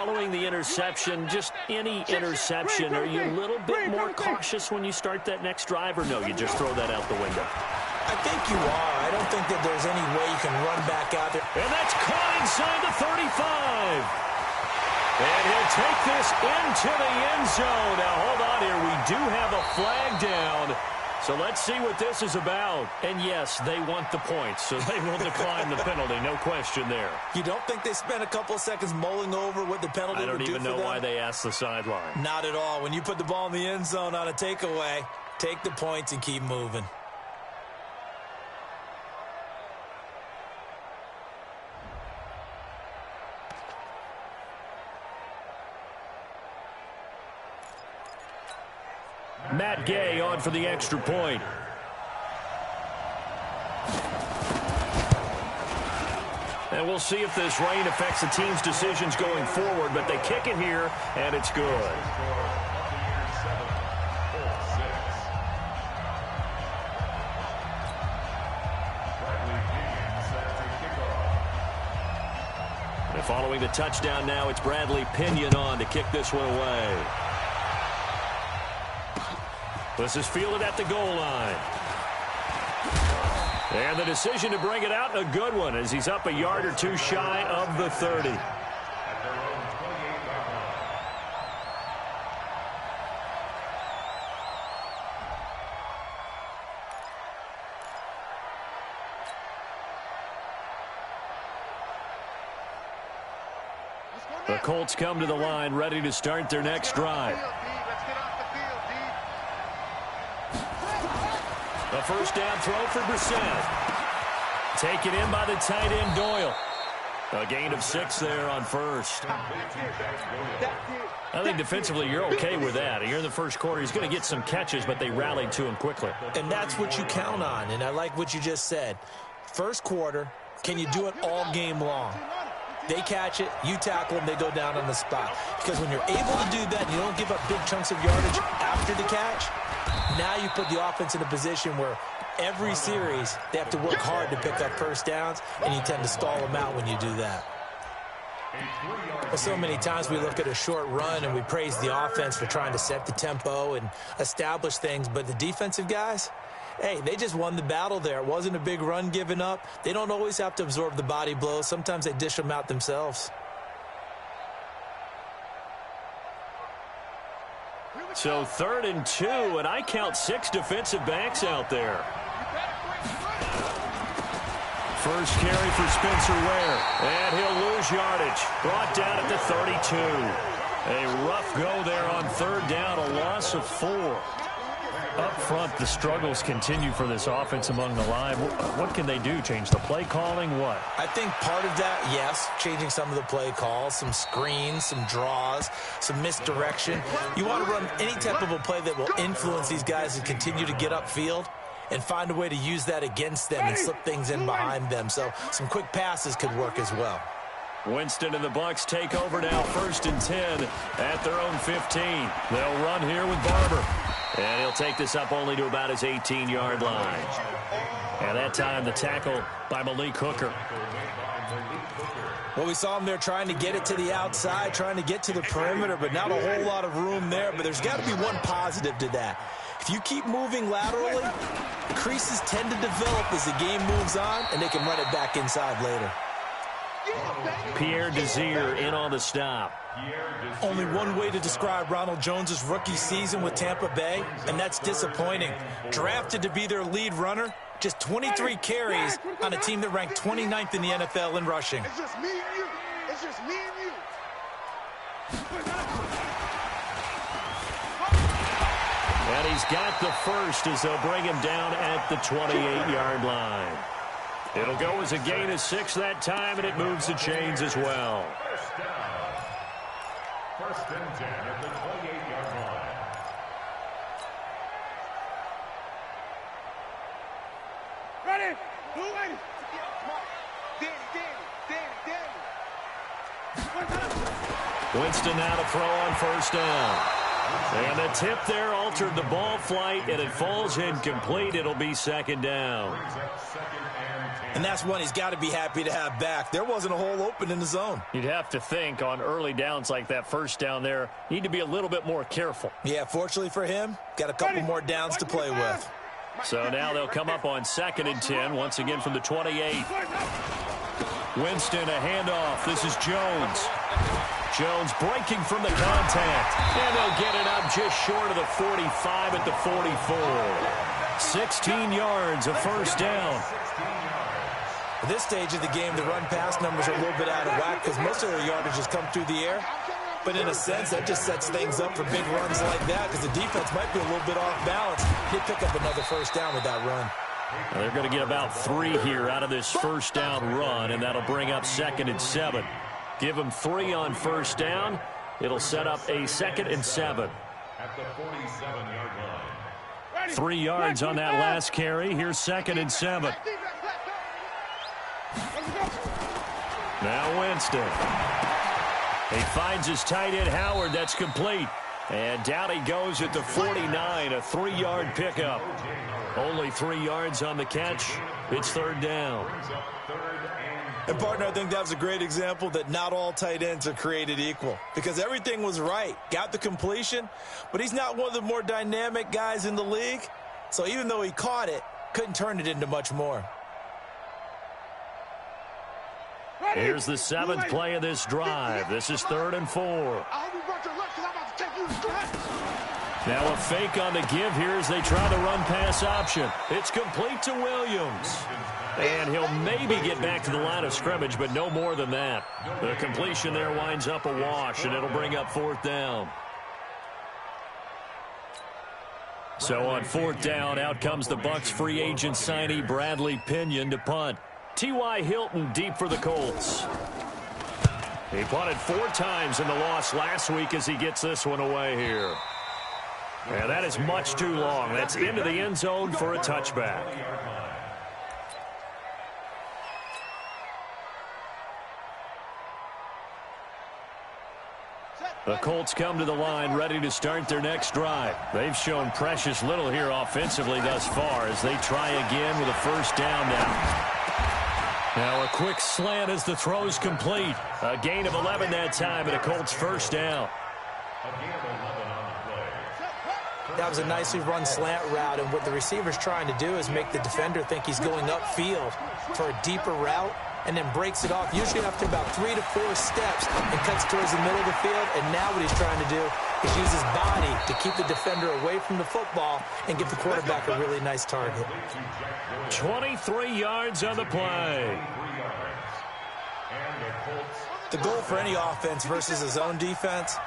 following the interception, just any interception, are you a little bit more cautious when you start that next drive, or no, you just throw that out the window? I think you are. I don't think that there's any way you can run back out there. And that's caught inside the 35. And he'll take this into the end zone. Now, hold on here. We do have a flag down. So let's see what this is about. And, yes, they want the points, so they will decline the penalty. No question there. You don't think they spent a couple of seconds mulling over what the penalty would do for them? I don't even know why they asked the sideline. Not at all. When you put the ball in the end zone on a takeaway, take the points and keep moving. Matt Gay on for the extra point. And we'll see if this rain affects the team's decisions going forward, but they kick it here, and it's good. And following the touchdown now, it's Bradley Pinion on to kick this one away. This is fielded at the goal line. And the decision to bring it out, a good one, as he's up a yard or two shy of the 30. The Colts come to the line, ready to start their next drive. A first down throw for Brissett. Taken in by the tight end Doyle. A gain of 6 there on first. I think defensively you're okay with that. You're in the first quarter. He's going to get some catches, but they rallied to him quickly. And that's what you count on, and I like what you just said. First quarter, can you do it all game long? They catch it, you tackle them, they go down on the spot. Because when you're able to do that and you don't give up big chunks of yardage after the catch, now you put the offense in a position where every series they have to work hard to pick up first downs, and you tend to stall them out when you do that. Well, so many times we look at a short run and we praise the offense for trying to set the tempo and establish things, but the defensive guys, hey, they just won the battle there. It wasn't a big run given up. They don't always have to absorb the body blows. Sometimes they dish them out themselves. So 3rd and 2, and I count 6 defensive backs out there. First carry for Spencer Ware, and he'll lose yardage. Brought down at the 32. A rough go there on 3rd down, a loss of 4. Up front, the struggles continue for this offense among the line. What can they do? Change the play calling? What? I think part of that, yes, changing some of the play calls, some screens, some draws, some misdirection. You want to run any type of a play that will influence these guys and continue to get upfield and find a way to use that against them and slip things in behind them. So some quick passes could work as well. Winston and the Bucs take over now, 1st and 10 at their own 15. They'll run here with Barber. And he'll take this up only to about his 18-yard line. And that time the tackle by Malik Hooker. Well, we saw him there trying to get it to the outside, trying to get to the perimeter, but not a whole lot of room there. But there's got to be one positive to that. If you keep moving laterally, creases tend to develop as the game moves on, and they can run it back inside later. Pierre Desir in on the stop. Only one way to describe Ronald Jones's rookie season with Tampa Bay, and that's disappointing. Drafted to be their lead runner, just 23 carries on a team that ranked 29th in the NFL in rushing. It's just me and you. It's just me and you. And he's got the first as they'll bring him down at the 28-yard line. It'll go as a gain of 6 that time, and it moves the chains as well. First and 10 at the 28-yard line. Ready? Who ready? Danny. Winston now to throw on 1st down. And the tip there altered the ball flight, and it falls incomplete. It'll be 2nd down. Brings up 2nd and And that's one he's got to be happy to have back. There wasn't a hole open in the zone. You'd have to think on early downs like that first down there, need to be a little bit more careful. Yeah, fortunately for him, got a couple more downs to play with. So now they'll come up on 2nd and 10, once again from the 28. Winston, a handoff. This is Jones. Jones breaking from the contact. And they'll get it up just short of the 45 at the 44. 16 yards, a first down. At this stage of the game, the run-pass numbers are a little bit out of whack because most of their yardage has come through the air. But in a sense, that just sets things up for big runs like that because the defense might be a little bit off balance. He'd pick up another first down with that run. Well, they're going to get about 3 here out of this first down run, and that'll bring up 2nd and 7. Give them 3 on first down. It'll set up a 2nd and 7. At the 47-yard line. 3 yards on that last carry. Here's 2nd and 7. Now Winston. He finds his tight end, Howard. That's complete. And down he goes at the 49, a 3-yard pickup. Only 3 yards on the catch. It's 3rd down. And, partner, I think that was a great example that not all tight ends are created equal because everything was right. Got the completion, but he's not one of the more dynamic guys in the league. So even though he caught it, couldn't turn it into much more. Here's the 7th play of this drive. This is 3rd and 4. Now a fake on the give here as they try the run-pass option. It's complete to Williams. And he'll maybe get back to the line of scrimmage, but no more than that. The completion there winds up a wash, and it'll bring up 4th down. So on 4th down, out comes the Bucs free agent signee Bradley Pinion to punt. T.Y. Hilton deep for the Colts. He punted 4 times in the loss last week as he gets this one away here. And that is much too long. That's into the end zone for a touchback. The Colts come to the line ready to start their next drive. They've shown precious little here offensively thus far as they try again with a first down now. Now a quick slant as the throw's complete. A gain of 11 that time and a Colts first down. That was a nicely run slant route, and what the receiver's trying to do is make the defender think he's going upfield for a deeper route and then breaks it off, usually after about 3 to 4 steps, and cuts towards the middle of the field. And now what he's trying to do is use his body to keep the defender away from the football and give the quarterback a really nice target. 23 yards on the play. The goal for any offense versus his own defense,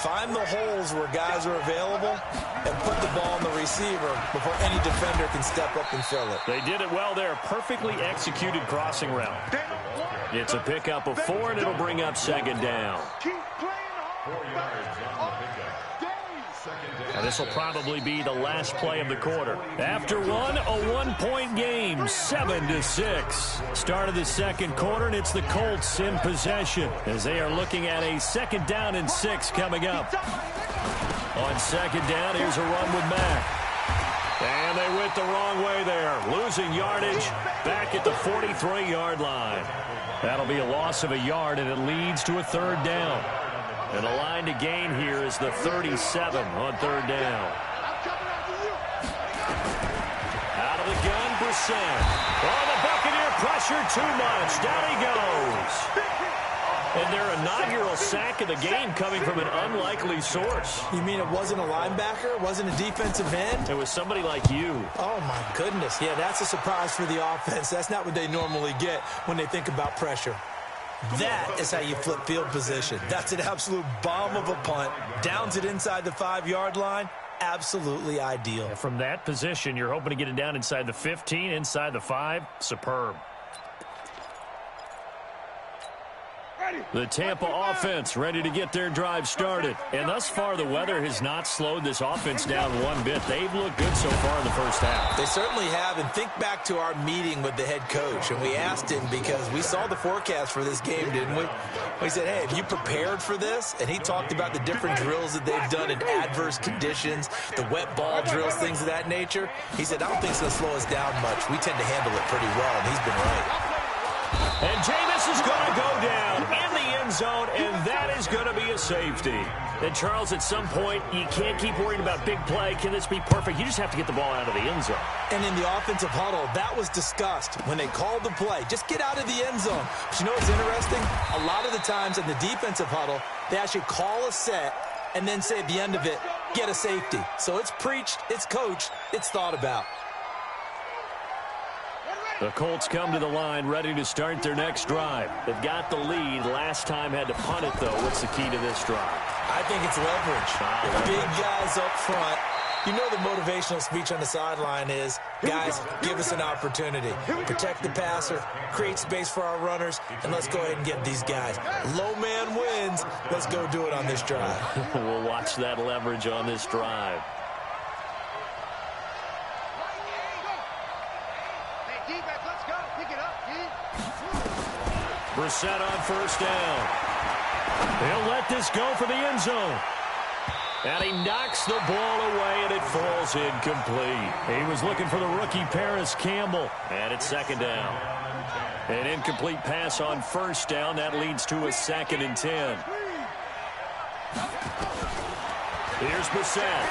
find the holes where guys are available and put the ball on the receiver before any defender can step up and fill it. They did it well there. Perfectly executed crossing route. It's a pickup of 4, and it'll bring up 2nd down. 4 yards on the pickup. And this will probably be the last play of the quarter. After one, a 1-point game, 7-6. Start of the second quarter, and it's the Colts in possession as they are looking at a 2nd down and 6 coming up. On 2nd down, here's a run with Mack. And they went the wrong way there, losing yardage back at the 43-yard line. That'll be a loss of a yard, and it leads to a 3rd down. And the line to gain here is the 37 on 3rd down. Out of the gun, Brissett. Oh, the Buccaneer pressure too much. Down he goes. And their inaugural sack of the game coming from an unlikely source. You mean it wasn't a linebacker? It wasn't a defensive end? It was somebody like you. Oh, my goodness. Yeah, that's a surprise for the offense. That's not what they normally get when they think about pressure. That is how you flip field position. That's an absolute bomb of a punt. Downs it inside the 5-yard line. Absolutely ideal. From that position, you're hoping to get it down inside the 15, inside the 5. Superb. The Tampa offense ready to get their drive started. And thus far, the weather has not slowed this offense down one bit. They've looked good so far in the first half. They certainly have. And think back to our meeting with the head coach. And we asked him because we saw the forecast for this game, didn't we? We said, hey, have you prepared for this? And he talked about the different drills that they've done in adverse conditions, the wet ball drills, things of that nature. He said, I don't think it's going to slow us down much. We tend to handle it pretty well, and he's been right. And Jameis is going to go down in the end zone, and that is going to be a safety. And, Charles, at some point, you can't keep worrying about big play. Can this be perfect? You just have to get the ball out of the end zone. And in the offensive huddle, that was discussed when they called the play. Just get out of the end zone. But you know what's interesting? A lot of the times in the defensive huddle, they actually call a set and then say at the end of it, get a safety. So it's preached, it's coached, it's thought about. The Colts come to the line ready to start their next drive. They've got the lead. Last time had to punt it, though. What's the key to this drive? I think it's leverage. The big guys up front. You know the motivational speech on the sideline is, guys, give us an opportunity. Protect the passer, create space for our runners, and let's go ahead and get these guys. Low man wins. Let's go do it on this drive. We'll watch that leverage on this drive. Brissett on first down. He'll let this go for the end zone. And he knocks the ball away, and it falls incomplete. He was looking for the rookie Paris Campbell. And it's second down. An incomplete pass on first down. That leads to a 2nd and 10. Here's Brissett.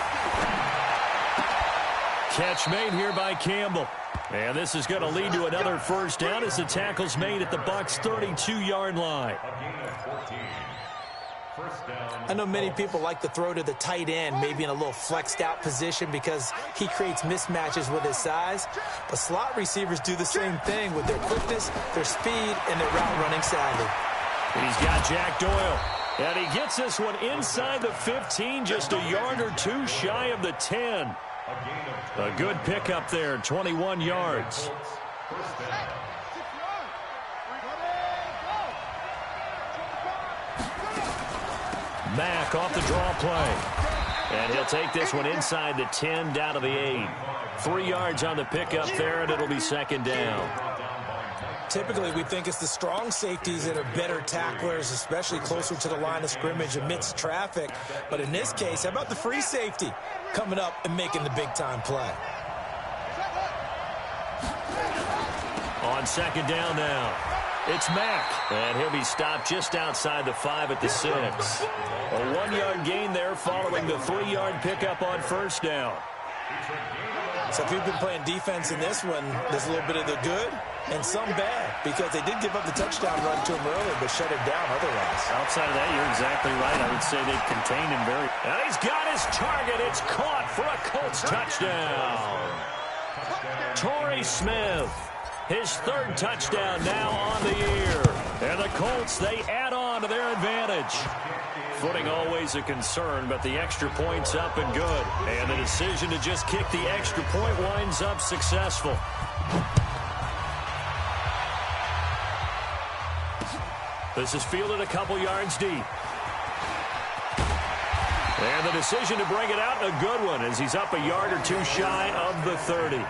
Catch made here by Campbell. And this is going to lead to another first down as the tackle's made at the Bucs' 32-yard line. I know many people like to throw to the tight end, maybe in a little flexed out position because he creates mismatches with his size. But slot receivers do the same thing with their quickness, their speed, and their route running savvy. He's got Jack Doyle. And he gets this one inside the 15, just a yard or two shy of the 10. A good pickup there, 21 yards. Mack off the draw play. And he'll take this one inside the 10, down to the 8. 3 yards on the pickup there, and it'll be second down. Typically, we think it's the strong safeties that are better tacklers, especially closer to the line of scrimmage amidst traffic. But in this case, how about the free safety coming up and making the big-time play? On second down now, it's Mack. And he'll be stopped just outside the 5 at the 6. A 1-yard gain there following the 3-yard pickup on first down. So if you've been playing defense in this one, there's a little bit of the good and some bad, because they did give up the touchdown run to him early, but shut him down otherwise. Outside of that, you're exactly right. I would say they've contained him very. And he's got his target. It's caught for a Colts touchdown. Torrey Smith, his 3rd touchdown now on the year. And the Colts, they add on to their advantage. Footing always a concern, but the extra point's up and good. And the decision to just kick the extra point winds up successful. This is fielded a couple yards deep. And the decision to bring it out, a good one, as he's up a yard or two shy of the 30.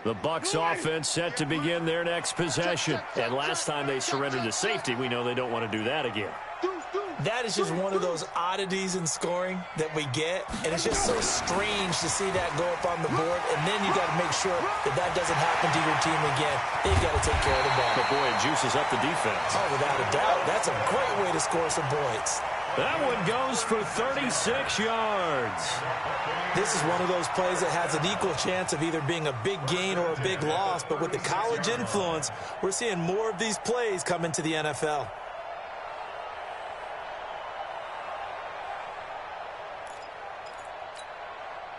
The Bucs offense set to begin their next possession. And last time they surrendered to safety, we know they don't want to do that again. That is just one of those oddities in scoring that we get, and it's just so strange to see that go up on the board, and then you got to make sure that that doesn't happen to your team again. They've got to take care of the ball. But boy, it juices up the defense. Oh, without a doubt. That's a great way to score some points. That one goes for 36 yards. This is one of those plays that has an equal chance of either being a big gain or a big loss, but with the college influence, we're seeing more of these plays come into the NFL.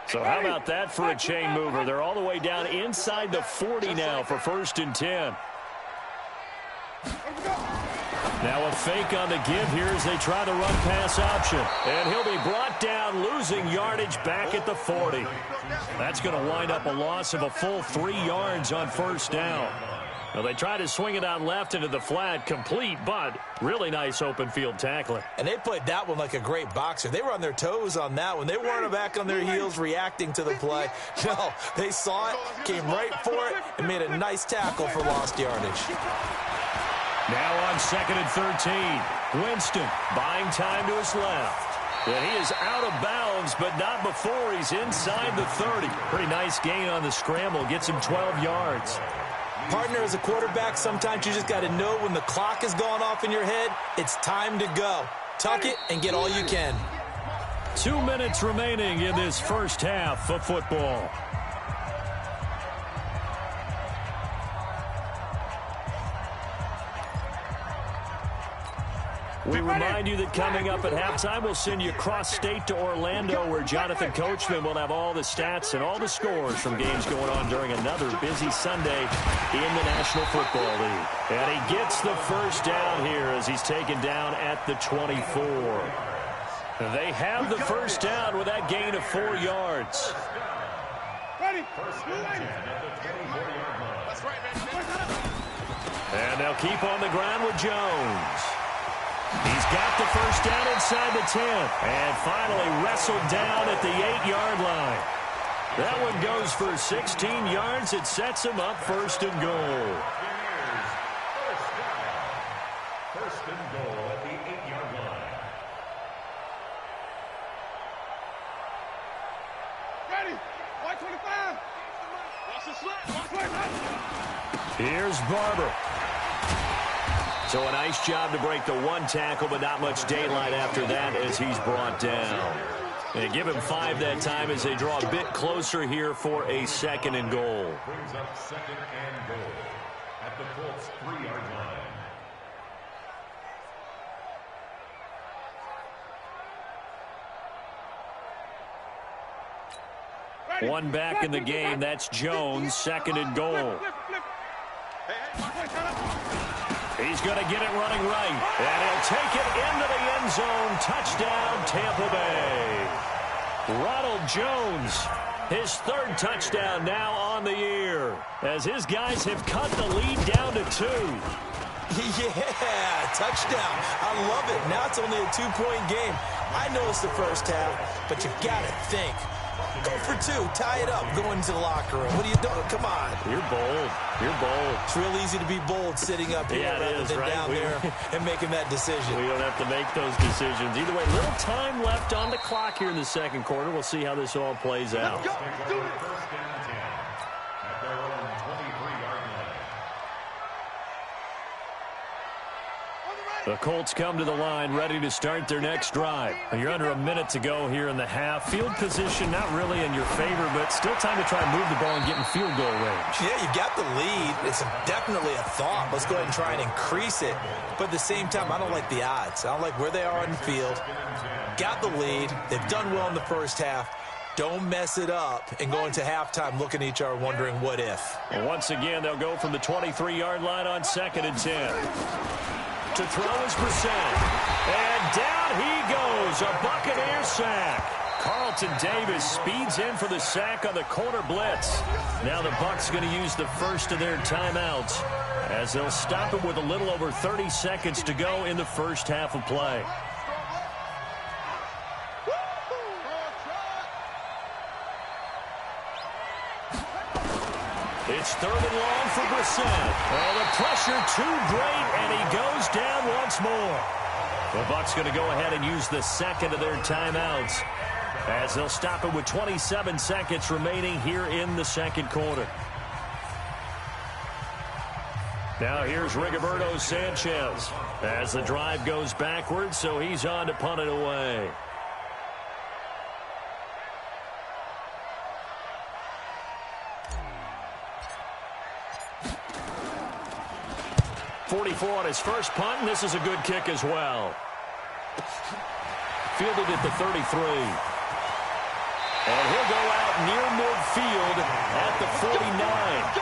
So how about that for a chain mover? They're all the way down inside the 40 now for 1st and 10. Now a fake on the give here as they try the run-pass option. And he'll be brought down, losing yardage back at the 40. That's going to wind up a loss of a full 3 yards on 1st down. Now they try to swing it out left into the flat, complete, but really nice open field tackling. And they played that one like a great boxer. They were on their toes on that one. They weren't back on their heels reacting to the play. No, they saw it, came right for it, and made a nice tackle for lost yardage. Now on 2nd and 13. Winston buying time to his left. And he is out of bounds, but not before he's inside the 30. Pretty nice gain on the scramble. Gets him 12 yards. Partner, as a quarterback, sometimes you just got to know when the clock has gone off in your head, it's time to go. Tuck it and get all you can. 2 minutes remaining in this first half of football. We remind you that coming up at halftime, we'll send you cross-state to Orlando, where Jonathan Coachman will have all the stats and all the scores from games going on during another busy Sunday in the National Football League. And he gets the first down here as he's taken down at the 24. They have the first down with that gain of 4 yards. And they'll keep on the ground with Jones. He's got the first down inside the 10. And finally wrestled down at the 8-yard line. That one goes for 16 yards. It sets him up 1st and goal. First and goal at the 8-yard line. Ready. 125. Watch the slip. Here's Barber. So a nice job to break the one tackle, but not much daylight after that as he's brought down. They give him 5 that time as they draw a bit closer here for a 2nd and goal. Brings up 2nd and goal at the Colts 3-yard line. One back in the game. That's Jones, 2nd and goal. He's going to get it running right. And he'll take it into the end zone. Touchdown, Tampa Bay. Ronald Jones, his 3rd touchdown now on the year, as his guys have cut the lead down to 2. Yeah, touchdown. I love it. Now it's only a 2-point game. I know it's the first half, but you got to think. Go for 2. Tie it up. Go into the locker room. What are you doing? Come on. You're bold. You're bold. It's real easy to be bold sitting up here rather than right? down there and making that decision. We don't have to make those decisions. Either way, little time left on the clock here in the 2nd quarter. We'll see how this all plays out. First and 10 at their own 23-yard line. The Colts come to the line ready to start their next drive. You're under a minute to go here in the half. Field position not really in your favor, but still time to try and move the ball and get in field goal range. Yeah, you got the lead. It's definitely a thought. Let's go ahead and try and increase it. But at the same time, I don't like the odds. I don't like where they are on the field. Got the lead. They've done well in the first half. Don't mess it up and go into halftime looking at each other wondering what if. And once again, they'll go from the 23-yard line on 2nd and 10. To throw is Brissett. And down he goes. A Buccaneer sack. Carlton Davis speeds in for the sack on the corner blitz. Now the Bucs going to use the first of their timeouts as they'll stop him with a little over 30 seconds to go in the first half of play. It's 3rd and long for Brissett. Oh, the pressure too great, and he goes down once more. The Bucs going to go ahead and use the 2nd of their timeouts as they'll stop it with 27 seconds remaining here in the 2nd quarter. Now here's Rigoberto Sanchez as the drive goes backwards, so he's on to punt it away. .44 on his first punt, and this is a good kick as well. Fielded at the 33. And he'll go out near midfield at the 49.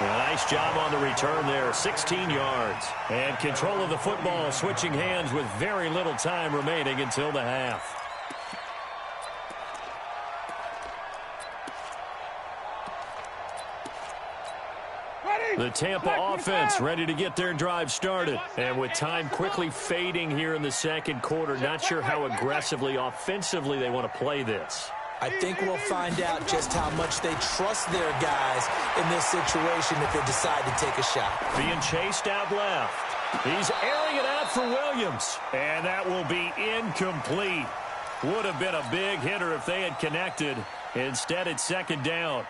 A nice job on the return there, 16 yards. And control of the football, switching hands with very little time remaining until the half. The Tampa offense ready to get their drive started. And with time quickly fading here in the second quarter, not sure how aggressively, offensively they want to play this. I think we'll find out just how much they trust their guys in this situation if they decide to take a shot. Being chased out left. He's airing it out for Williams. And that will be incomplete. Would have been a big hitter if they had connected. Instead, it's second down.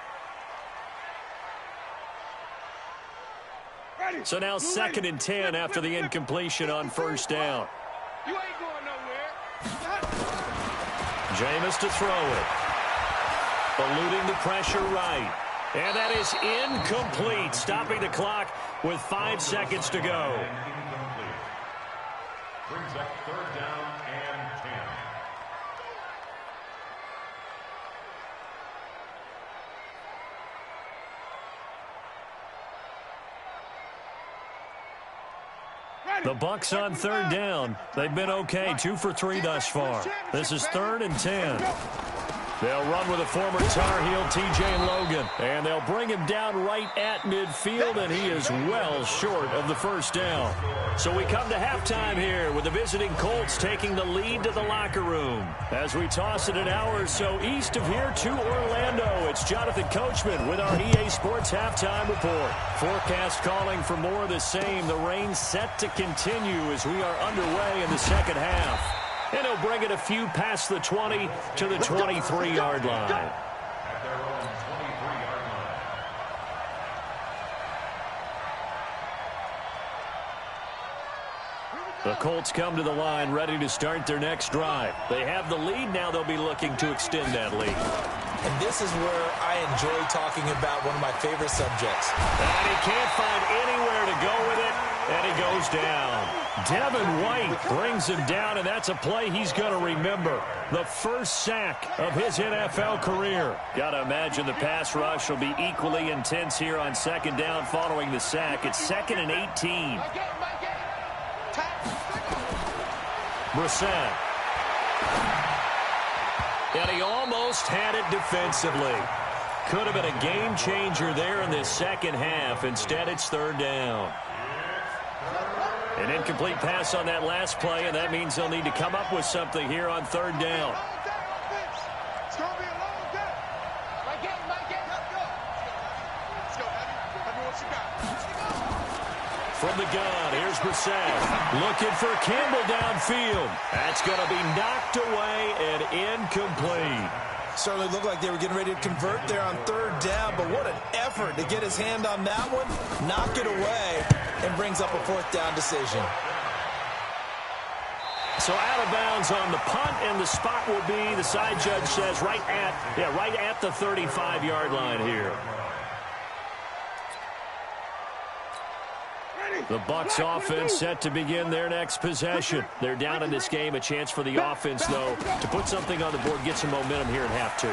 So now 2nd and 10 after the incompletion on first down. You ain't going nowhere. Jameis to throw it. Eluding the pressure right. And that is incomplete. Stopping the clock with 5 seconds to go. Brings up 3rd down and 10. The Bucs on 3rd down. They've been okay, 2 for 3 thus far. This is 3rd and 10. They'll run with a former Tar Heel, T.J. Logan. And they'll bring him down right at midfield, and he is well short of the first down. So we come to halftime here with the visiting Colts taking the lead to the locker room. As we toss it an hour or so east of here to Orlando, it's Jonathan Coachman with our EA Sports Halftime Report. Forecast calling for more of the same. The rain set to continue as we are underway in the second half. And he'll bring it a few past the 20 to the 23-yard line. At their own 23-yard line. The Colts come to the line ready to start their next drive. They have the lead. Now they'll be looking to extend that lead. And this is where I enjoy talking about one of my favorite subjects. And he can't find anywhere to go with it, and he goes down. Devin White brings him down, and that's a play he's going to remember. The first sack of his NFL career. Got to imagine the pass rush will be equally intense here on 2nd down following the sack. It's 2nd and 18. Brissett. And he almost had it defensively. Could have been a game changer there in this second half. Instead, it's 3rd down. An incomplete pass on that last play, and that means they'll need to come up with something here on 3rd down. It's going to be a long day. Let's go, Heavy, what you got? From the gun, here's Brissett. Looking for Campbell downfield. That's going to be knocked away and incomplete. Certainly looked like they were getting ready to convert there on 3rd down, but what an effort to get his hand on that one, knock it away, and brings up a 4th down decision. So out of bounds on the punt, and the spot will be, the side judge says, right at the 35-yard line here. The Bucs offense set to begin their next possession. They're down in this game. A chance for the offense, though, to put something on the board, get some momentum here in half 2.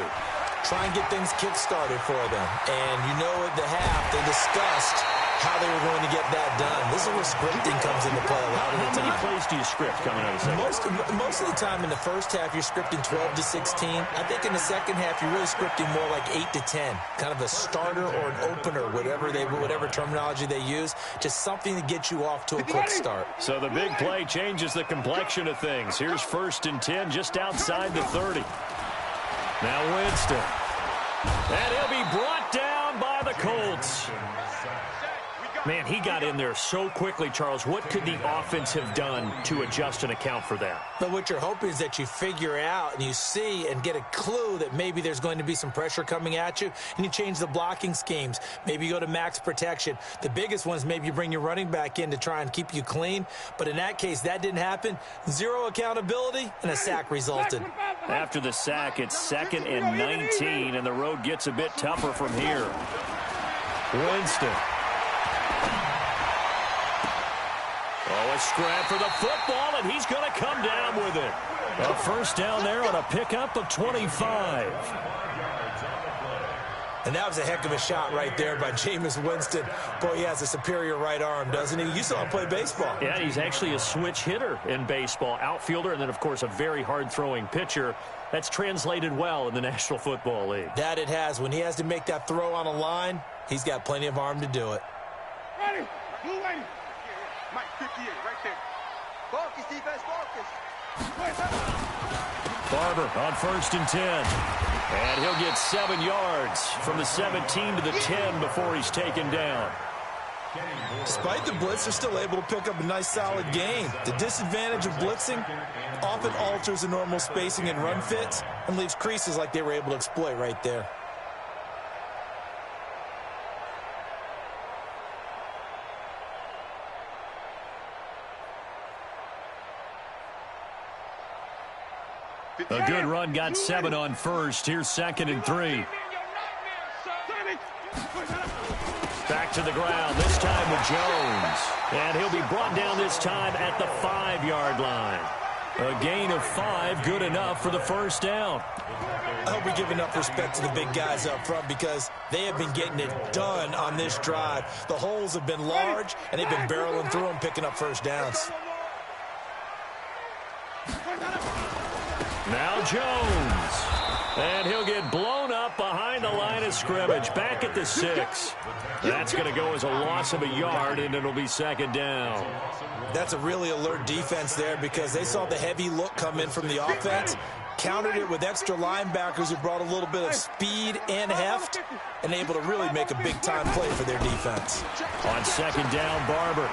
Try and get things kick-started for them. And you know at the half, they discussed how they were going to get that done. This is where scripting comes into play a lot of the time. How many plays do you script coming out of the second? Most of the time in the first half, you're scripting 12 to 16. I think in the second half, you're really scripting more like 8 to 10. Kind of a starter or an opener, whatever terminology they use. Just something to get you off to a quick start. So the big play changes the complexion of things. Here's 1st and 10 just outside the 30. Now Winston. And he'll be brought down by the Colts. Man, he got in there so quickly, Charles. What could the offense have done to adjust and account for that? But what you're hoping is that you figure out and you see and get a clue that maybe there's going to be some pressure coming at you, and you change the blocking schemes. Maybe you go to max protection. The biggest one is maybe you bring your running back in to try and keep you clean. But in that case, that didn't happen. 0 accountability, and a sack resulted. After the sack, it's 2nd and 19, and the road gets a bit tougher from here. Winston. Oh, a scrap for the football, and he's going to come down with it. A first down there on a pickup of 25. And that was a heck of a shot right there by Jameis Winston. Boy, he has a superior right arm, doesn't he? You saw him play baseball. Yeah, he's actually a switch hitter in baseball. Outfielder, and then, of course, a very hard-throwing pitcher. That's translated well in the National Football League. That it has. When he has to make that throw on a line, he's got plenty of arm to do it. Ready. Blue lady. Mike, 58, right there. Focus, defense, focus. Barber on 1st and 10. And he'll get 7 yards from the 17 to the 10 before he's taken down. Despite the blitz, they're still able to pick up a nice, solid gain. The disadvantage of blitzing often alters the normal spacing and run fits and leaves creases like they were able to exploit right there. A good run got 7 on 1st. Here's 2nd and 3. Back to the ground, this time with Jones. And he'll be brought down this time at the 5-yard line. A gain of 5, good enough for the 1st down. I hope we give enough respect to the big guys up front because they have been getting it done on this drive. The holes have been large, and they've been barreling through them, picking up 1st downs. Now Jones. And he'll get blown up behind the line of scrimmage. Back at the 6. That's going to go as a loss of a yard, and it'll be 2nd down. That's a really alert defense there because they saw the heavy look come in from the offense, countered it with extra linebackers who brought a little bit of speed and heft, and able to really make a big-time play for their defense. On 2nd down, Barber.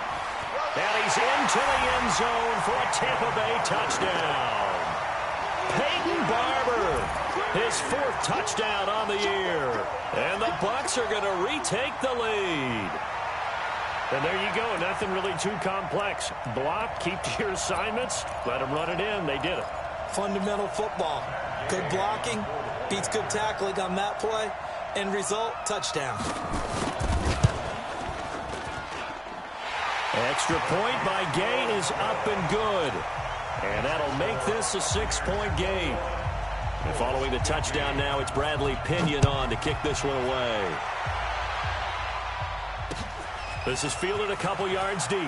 And he's into the end zone for a Tampa Bay touchdown. Peyton Barber, his 4th touchdown on the year. And the Bucs are going to retake the lead. And there you go, nothing really too complex. Block, keep to your assignments, let them run it in. They did it. Fundamental football. Good blocking, beats good tackling on that play. End result, touchdown. Extra point by Gay is up and good. And that'll make this a 6-point game. And following the touchdown now, it's Bradley Pinion on to kick this one away. This is fielded a couple yards deep.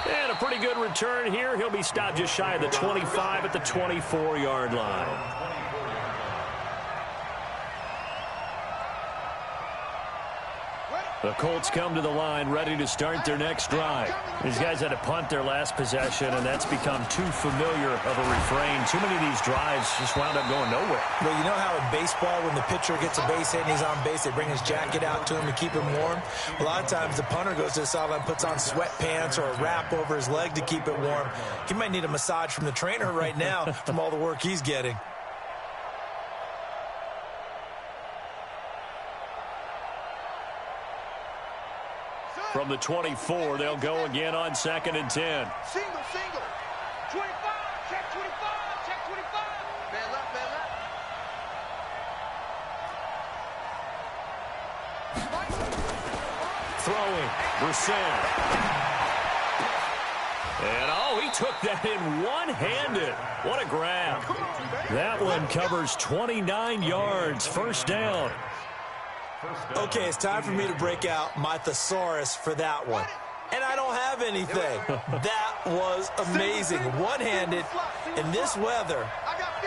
And a pretty good return here. He'll be stopped just shy of the 25 at the 24-yard line. The Colts come to the line ready to start their next drive. These guys had to punt their last possession, and that's become too familiar of a refrain. Too many of these drives just wound up going nowhere. Well, you know how in baseball when the pitcher gets a base hit and he's on base, they bring his jacket out to him to keep him warm? A lot of times the punter goes to the sideline, puts on sweatpants or a wrap over his leg to keep it warm. He might need a massage from the trainer right now from all the work he's getting. From the 24, they'll go again on 2nd and 10. Single. 25, check 25, check 25. Man left, man left. Throwing, Brissett. And, he took that in one-handed. What a grab. That one covers 29 yards, 1st down. Okay, it's time for me to break out my thesaurus for that one. And I don't have anything. That was amazing. One-handed in this weather.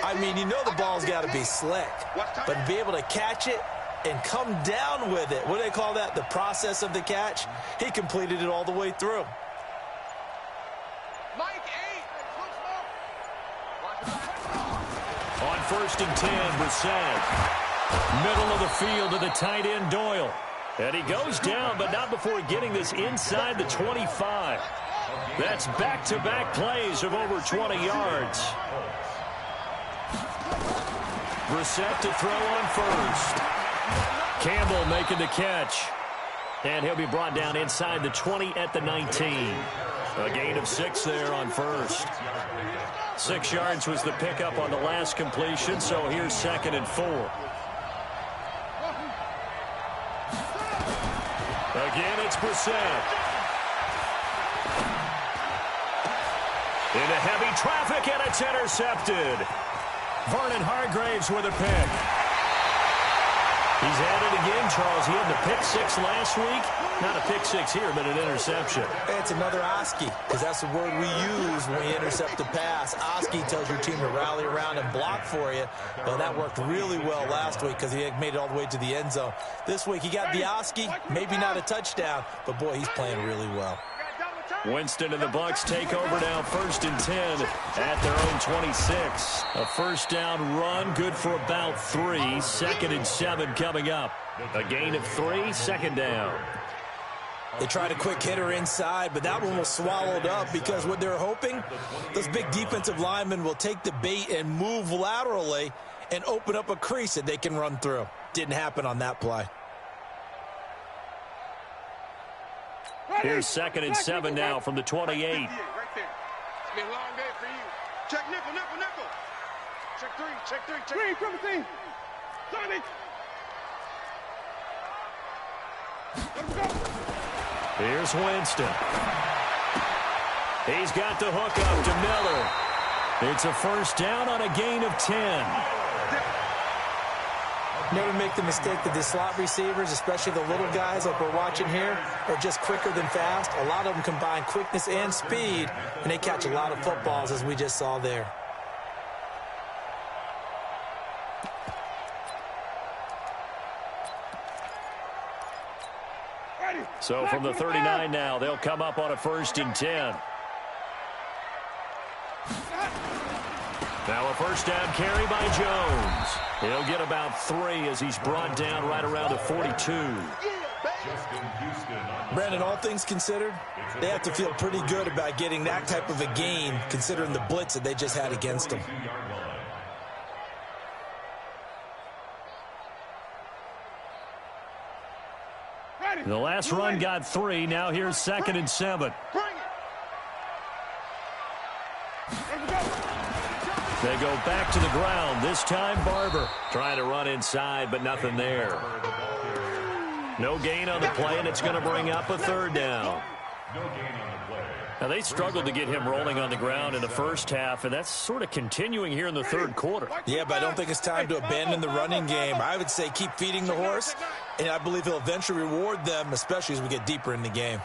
I mean, you know the ball's got to be slick. But to be able to catch it and come down with it, what do they call that? The process of the catch? He completed it all the way through. On 1st and 10, Brissett. Middle of the field to the tight end, Doyle. And he goes down, but not before getting this inside the 25. That's back-to-back plays of over 20 yards. Brissett to throw on 1st. Campbell making the catch. And he'll be brought down inside the 20 at the 19. A gain of 6 there on 1st. 6 yards was the pickup on the last completion, so here's 2nd and 4. Again, it's Brissett. Into heavy traffic, and it's intercepted. Vernon Hargraves with a pick. He's at it again, Charles. He had the pick six last week. Not a pick six here, but an interception. It's another Oski, because that's the word we use when we intercept a pass. Oski tells your team to rally around and block for you. Well, that worked really well last week because he had made it all the way to the end zone. This week he got the Oski, maybe not a touchdown, but boy, he's playing really well. Winston and the Bucs take over now, 1st and 10 at their own 26. A first down run, good for about 3. 2nd and 7 coming up. A gain of 3, 2nd down. They tried a quick hitter inside, but that one was swallowed up because what they're hoping, those big defensive linemen will take the bait and move laterally and open up a crease that they can run through. Didn't happen on that play. Here's 2nd and 7 now from the 28. Right there. It's been a long day for you. Check nickel, nickel, nickel. Check 3, check 3, check 3. Triple team. Sonic. Let's go. Here's Winston. He's got the hook up to Miller. It's a first down on a gain of 10. Never make the mistake that the slot receivers, especially the little guys like we're watching here, are just quicker than fast. A lot of them combine quickness and speed, and they catch a lot of footballs, as we just saw there. So from the 39 now, they'll come up on a 1st and 10. Now a first down carry by Jones. He'll get about 3 as he's brought down right around the 42. Brandon, all things considered, they have to feel pretty good about getting that type of a gain, considering the blitz that they just had against them. The last run got 3. Now here's 2nd and 7. They go back to the ground. This time Barber trying to run inside, but nothing there. No gain on the play, and it's going to bring up a 3rd down. Now, they struggled to get him rolling on the ground in the first half, and that's sort of continuing here in the 3rd quarter. Yeah, but I don't think it's time to abandon the running game. I would say keep feeding the horse, and I believe he'll eventually reward them, especially as we get deeper in the game.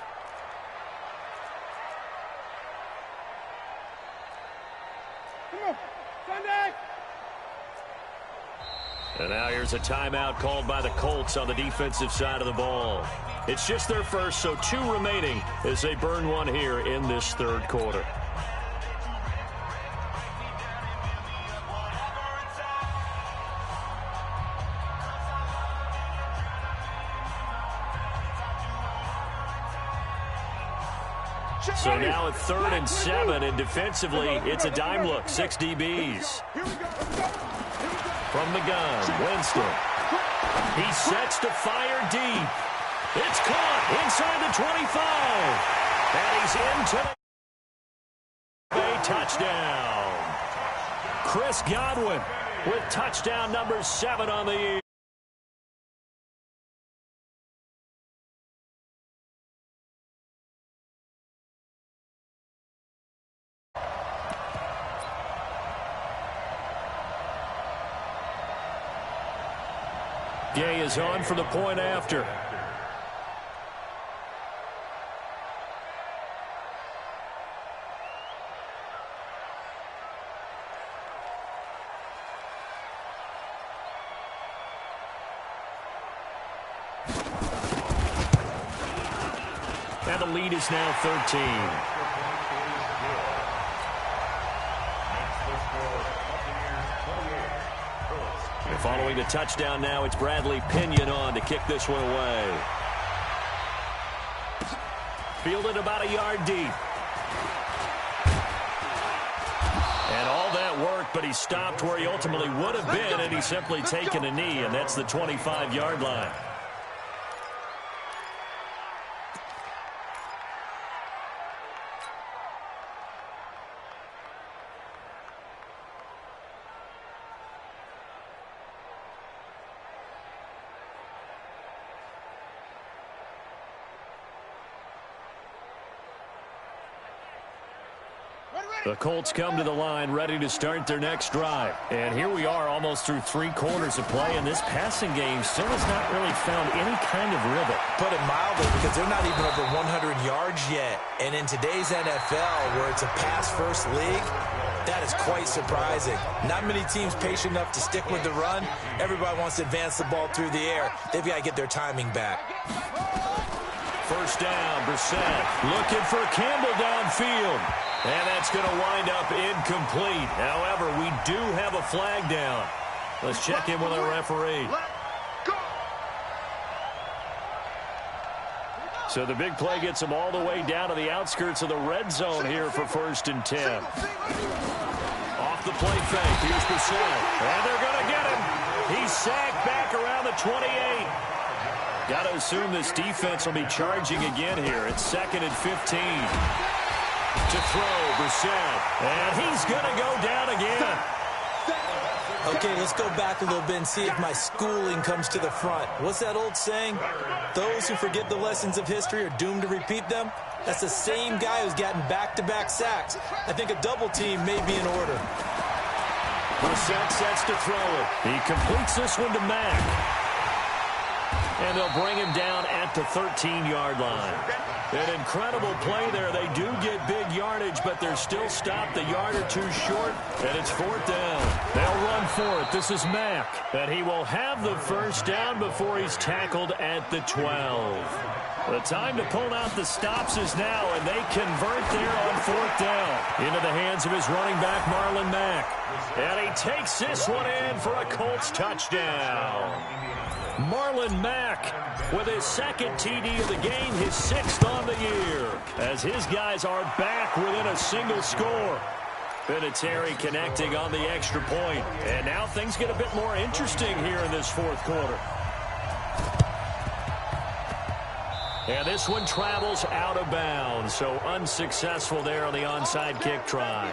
And now here's a timeout called by the Colts on the defensive side of the ball. It's just their first, so 2 remaining as they burn one here in this 3rd quarter. So now at 3rd and 7, and defensively, it's a dime look, 6 DBs. From the gun, Winston. He sets to fire deep. It's caught inside the 25. And he's into the touchdown. Chris Godwin with touchdown number 7 on the year. Gay is on for the point after. And the lead is now 13. Following the touchdown now, it's Bradley Pinion on to kick this one away. Fielded about a yard deep. And all that work, but he stopped where he ultimately would have been, and he's simply taken a knee, and that's the 25-yard line. The Colts come to the line ready to start their next drive. And here we are almost through 3 quarters of play, and this passing game still has not really found any kind of rhythm. Put it mildly, because they're not even over 100 yards yet. And in today's NFL, where it's a pass-first league, that is quite surprising. Not many teams patient enough to stick with the run. Everybody wants to advance the ball through the air. They've got to get their timing back. First down, Brissett looking for Campbell downfield. And that's going to wind up incomplete. However, we do have a flag down. Let's check in with our referee. So the big play gets him all the way down to the outskirts of the red zone here for 1st and 10. Off the play fake. Here's Brissett. And they're going to get him. He's sacked back around the 28. Got to assume this defense will be charging again here. It's 2nd and 15. To throw, Brissett. And he's going to go down again. Okay, let's go back a little bit and see if my schooling comes to the front. What's that old saying? Those who forget the lessons of history are doomed to repeat them. That's the same guy who's gotten back-to-back sacks. I think a double team may be in order. Brissett sets to throw it. He completes this one to Mack. And they'll bring him down at the 13-yard line. An incredible play there. They do get big yardage, but they're still stopped a yard or two short, and it's 4th down. They'll run for it. This is Mack, and he will have the first down before he's tackled at the 12. The time to pull out the stops is now, and they convert there on 4th down. Into the hands of his running back, Marlon Mack. And he takes this one in for a Colts touchdown. Marlon Mack with his 2nd TD of the game, his 6th on the year, as his guys are back within a single score. Vinatieri connecting on the extra point. And now things get a bit more interesting here in this 4th quarter. And this one travels out of bounds, so unsuccessful there on the onside kick try.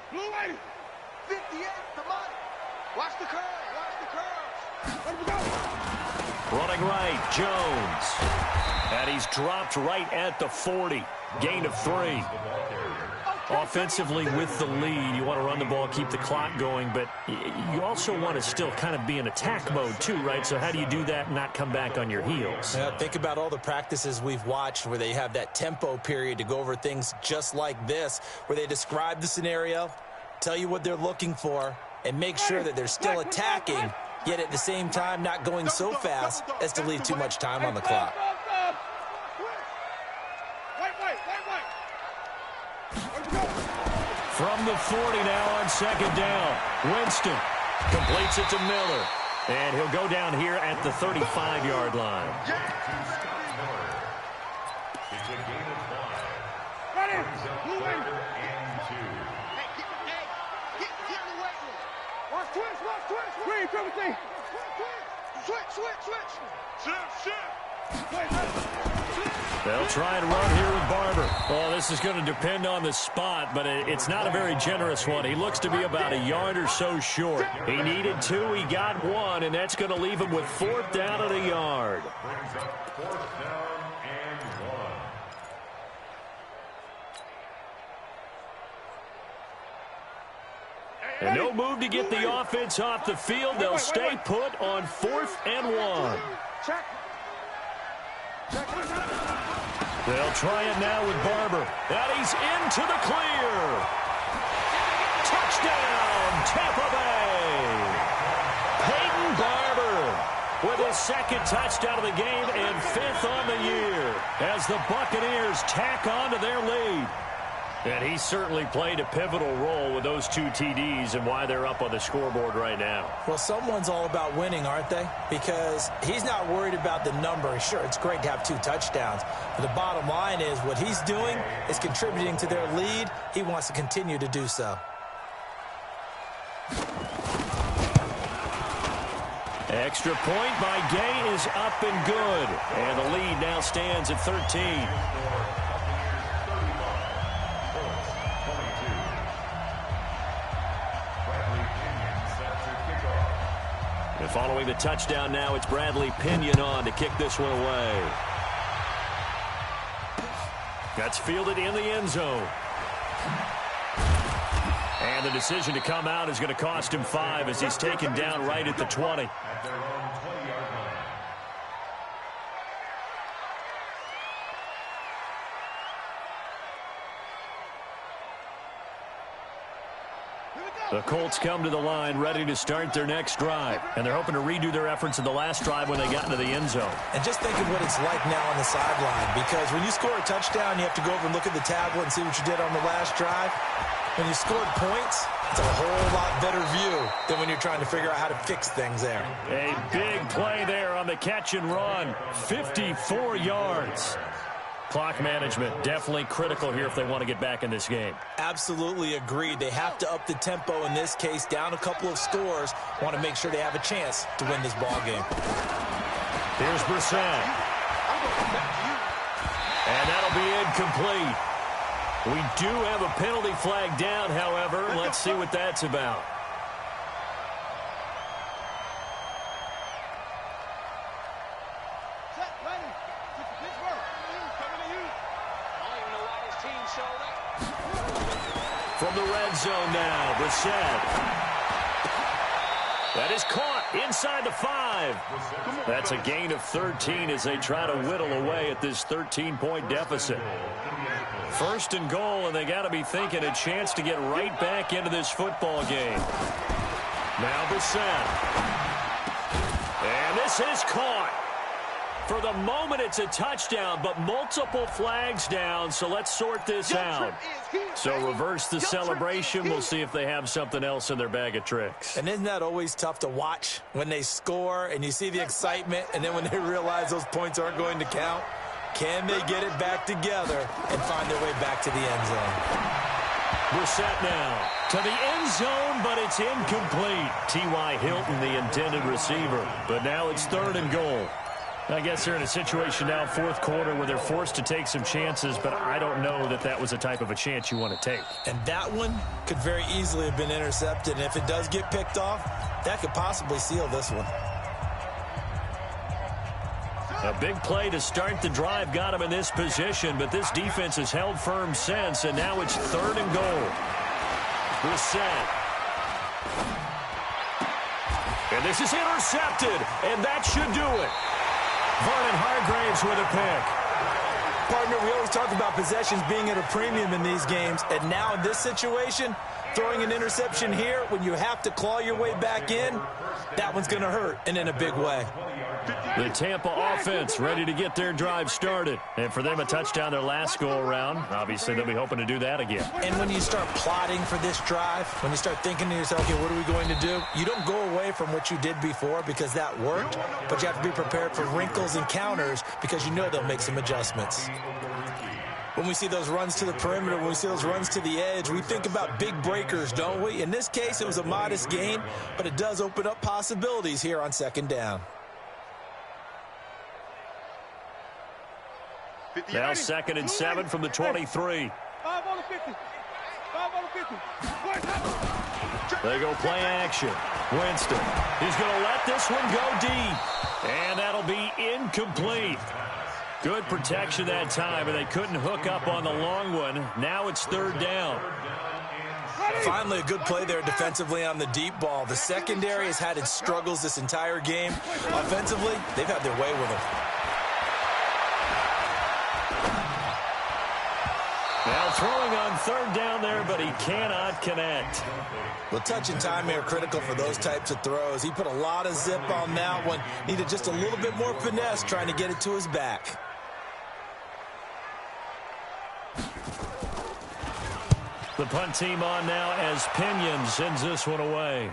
Blue 80. 58, come on. Watch the curve. Let him go. Running right, Jones. And he's dropped right at the 40. Gain of 3. Offensively with the lead, you want to run the ball, keep the clock going, but you also want to still kind of be in attack mode too, right? So how do you do that and not come back on your heels? Yeah, think about all the practices we've watched where they have that tempo period to go over things just like this, where they describe the scenario, tell you what they're looking for, and make sure that they're still attacking, yet at the same time not going so fast as to leave too much time on the clock. From the 40 now on 2nd down. Winston completes it to Miller. And he'll go down here at the 35-yard line. It's a gain of 5. Ready. Blue 80. And 2. Get in the weight room. Watch twitch. Green, triple T. Switch. They'll try and run here with Barber. Oh, this is going to depend on the spot, but it's not a very generous one. He looks to be about a yard or so short. He needed 2, he got 1, and that's going to leave him with 4th down at a yard. Brings up 4th down and 1. And no move to get the offense off the field. They'll stay put on 4th and 1. Check. They'll try it now with Barber. And he's into the clear. Touchdown, Tampa Bay. Peyton Barber with his 2nd touchdown of the game and 5th on the year as the Buccaneers tack on to their lead. And he certainly played a pivotal role with those 2 TDs and why they're up on the scoreboard right now. Well, someone's all about winning, aren't they? Because he's not worried about the number. Sure, it's great to have 2 touchdowns. But the bottom line is what he's doing is contributing to their lead. He wants to continue to do so. Extra point by Gay is up and good. And the lead now stands at 13. And following the touchdown now, it's Bradley Pinion on to kick this one away. That's fielded in the end zone. And the decision to come out is going to cost him 5 as he's taken down right at the 20. At their own 20-yard line. The Colts come to the line ready to start their next drive. And they're hoping to redo their efforts in the last drive when they got into the end zone. And just think of what it's like now on the sideline, because when you score a touchdown, you have to go over and look at the tablet and see what you did on the last drive. When you scored points, it's a whole lot better view than when you're trying to figure out how to fix things there. A big play there on the catch and run. 54 yards. Clock management definitely critical here if they want to get back in this game. Absolutely agreed. They have to up the tempo in this case, down a couple of scores. Want to make sure they have a chance to win this ball game. Here's Brissett. And that'll be incomplete. We do have a penalty flag down, however. Let's see what that's about. From the red zone now, Brissett. That is caught inside the 5. That's a gain of 13 as they try to whittle away at this 13-point deficit. First and goal, and they got to be thinking a chance to get right back into this football game. Now Brissett. And this is caught. For the moment, it's a touchdown, but multiple flags down, so let's sort this out. So reverse the celebration. We'll see if they have something else in their bag of tricks. And isn't that always tough to watch when they score and you see the excitement, and then when they realize those points aren't going to count? Can they get it back together and find their way back to the end zone? Brissett now to the end zone, but it's incomplete. T.Y. Hilton, the intended receiver. But now it's 3rd and goal. I guess they're in a situation now, 4th quarter, where they're forced to take some chances, but I don't know that that was the type of a chance you want to take. And that one could very easily have been intercepted, and if it does get picked off, that could possibly seal this one. A big play to start the drive got him in this position, but this defense has held firm since, and now it's 3rd and goal. Brissett. And this is intercepted, and that should do it. Vernon Hargraves with a pick. Partner, we always talk about possessions being at a premium in these games, and now in this situation, throwing an interception here when you have to claw your way back in, that one's going to hurt, and in a big way. The Tampa offense ready to get their drive started. And for them, a touchdown their last go-around. Obviously, they'll be hoping to do that again. And when you start plotting for this drive, when you start thinking to yourself, okay, what are we going to do? You don't go away from what you did before because that worked, but you have to be prepared for wrinkles and counters because you know they'll make some adjustments. When we see those runs to the perimeter, when we see those runs to the edge, we think about big breakers, don't we? In this case, it was a modest gain, but it does open up possibilities here on 2nd down. Now 2nd and 7 from the 23. 5 on the 50. 5 on the 50. They go play action. Winston. He's going to let this one go deep. And that'll be incomplete. Good protection that time, and they couldn't hook up on the long one. Now it's 3rd down. Finally, a good play there defensively on the deep ball. The secondary has had its struggles this entire game. Offensively, they've had their way with them. Now throwing on 3rd down there, but he cannot connect. Well, touch and time are critical for those types of throws. He put a lot of zip on that one. Needed just a little bit more finesse trying to get it to his back. The punt team on now as Pinion sends this one away.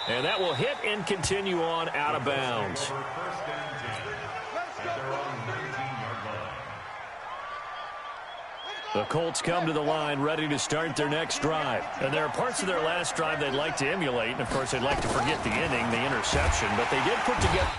And that will hit and continue on out of bounds. The Colts come to the line ready to start their next drive. And there are parts of their last drive they'd like to emulate. And, of course, they'd like to forget the inning, the interception. But they did put together